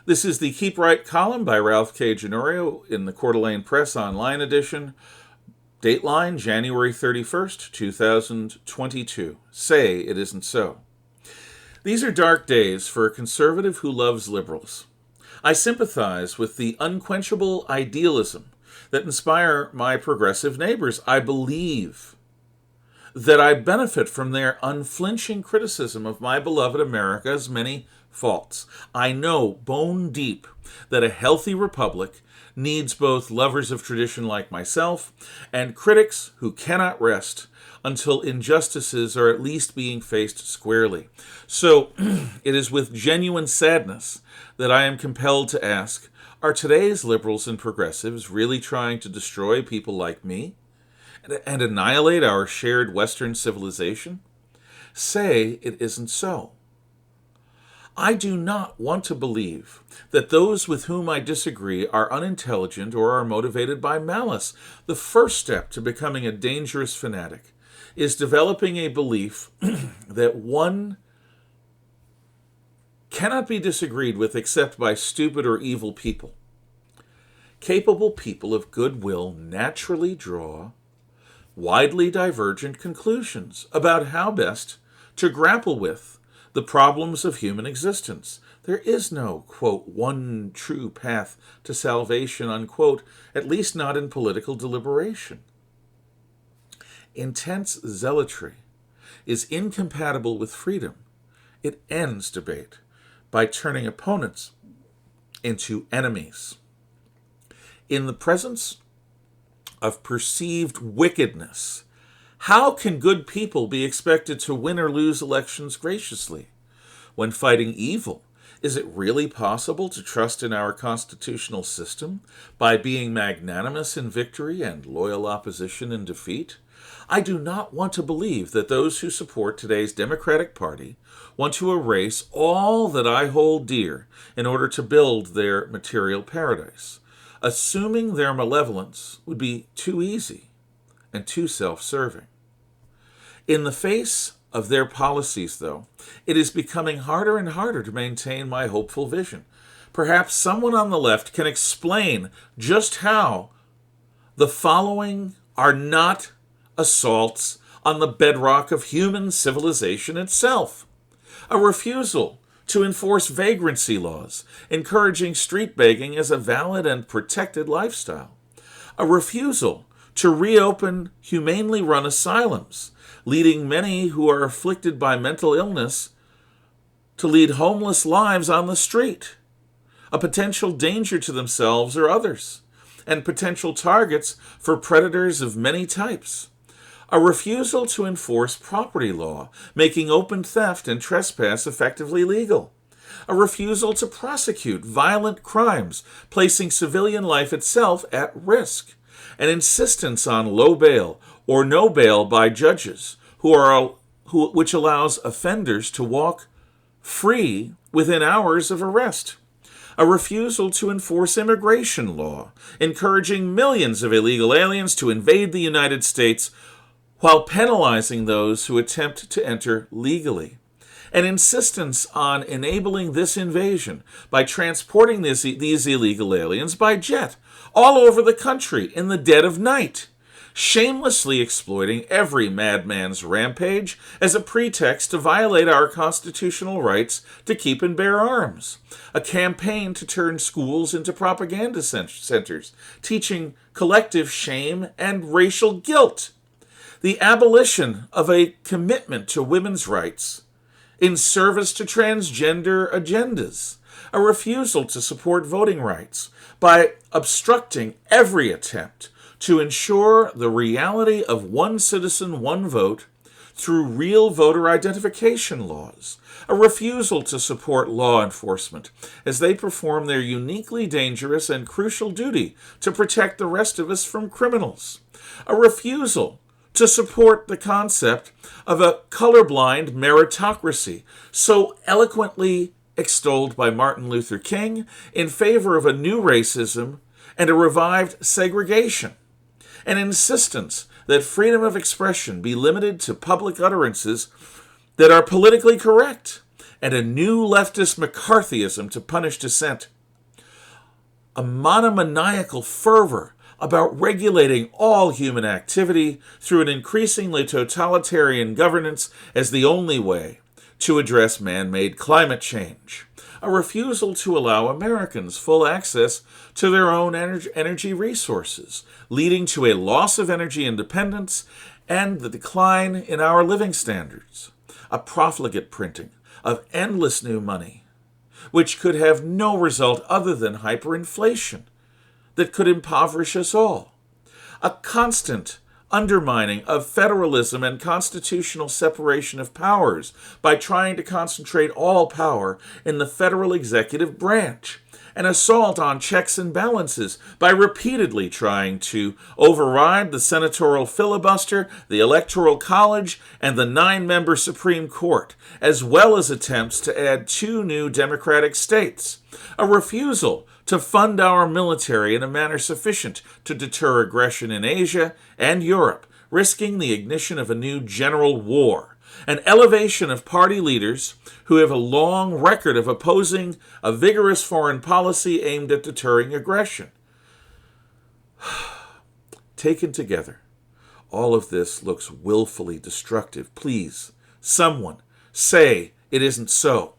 This is the Keep Right column by Ralph K. Ginorio in the Coeur d'Alene Press Online edition. Dateline, January 31st, 2022. Say it isn't so. These are dark days for a conservative who loves liberals. I sympathize with the unquenchable idealism that inspire my progressive neighbors. I believe that I benefit from their unflinching criticism of my beloved America's many faults. I know bone deep that a healthy republic needs both lovers of tradition like myself and critics who cannot rest until injustices are at least being faced squarely. So it is with genuine sadness that I am compelled to ask, are today's liberals and progressives really trying to destroy people like me and annihilate our shared Western civilization? Say it isn't so. I do not want to believe that those with whom I disagree are unintelligent or are motivated by malice. The first step to becoming a dangerous fanatic is developing a belief that one cannot be disagreed with except by stupid or evil people. Capable people of goodwill naturally draw widely divergent conclusions about how best to grapple with the problems of human existence. There is no, quote, one true path to salvation, unquote, at least not in political deliberation. Intense zealotry is incompatible with freedom. It ends debate by turning opponents into enemies. In the presence of perceived wickedness, how can good people be expected to win or lose elections graciously? When fighting evil, is it really possible to trust in our constitutional system by being magnanimous in victory and loyal opposition in defeat? I do not want to believe that those who support today's Democratic Party want to erase all that I hold dear in order to build their material paradise. Assuming their malevolence would be too easy and too self-serving. In the face of their policies, though, it is becoming harder and harder to maintain my hopeful vision. Perhaps someone on the left can explain just how the following are not assaults on the bedrock of human civilization itself. A refusal to enforce vagrancy laws, encouraging street begging as a valid and protected lifestyle. A refusal to reopen humanely run asylums, leading many who are afflicted by mental illness to lead homeless lives on the street, a potential danger to themselves or others, and potential targets for predators of many types. A refusal to enforce property law, making open theft and trespass effectively legal. A refusal to prosecute violent crimes, placing civilian life itself at risk. An insistence on low bail or no bail by judges, which allows offenders to walk free within hours of arrest. A refusal to enforce immigration law, encouraging millions of illegal aliens to invade the United States while penalizing those who attempt to enter legally. An insistence on enabling this invasion by transporting these illegal aliens by jet all over the country in the dead of night, shamelessly exploiting every madman's rampage as a pretext to violate our constitutional rights to keep and bear arms. A campaign to turn schools into propaganda centers, teaching collective shame and racial guilt. The abolition of a commitment to women's rights in service to transgender agendas. A refusal to support voting rights by obstructing every attempt to ensure the reality of one citizen, one vote through real voter identification laws. A refusal to support law enforcement as they perform their uniquely dangerous and crucial duty to protect the rest of us from criminals. A refusal to support the concept of a colorblind meritocracy so eloquently extolled by Martin Luther King in favor of a new racism and a revived segregation. An insistence that freedom of expression be limited to public utterances that are politically correct, and a new leftist McCarthyism to punish dissent. a monomaniacal fervor about regulating all human activity through an increasingly totalitarian governance as the only way to address man-made climate change, a refusal to allow Americans full access to their own energy resources, leading to a loss of energy independence and the decline in our living standards, a profligate printing of endless new money, which could have no result other than hyperinflation that could impoverish us all, a constant undermining of federalism and constitutional separation of powers by trying to concentrate all power in the federal executive branch, an assault on checks and balances by repeatedly trying to override the senatorial filibuster, the Electoral College, and the 9-member Supreme Court, as well as attempts to add 2 new Democratic states, a refusal to fund our military in a manner sufficient to deter aggression in Asia and Europe, risking the ignition of a new general war, an elevation of party leaders who have a long record of opposing a vigorous foreign policy aimed at deterring aggression. Taken together, all of this looks willfully destructive. Please, someone, say it isn't so.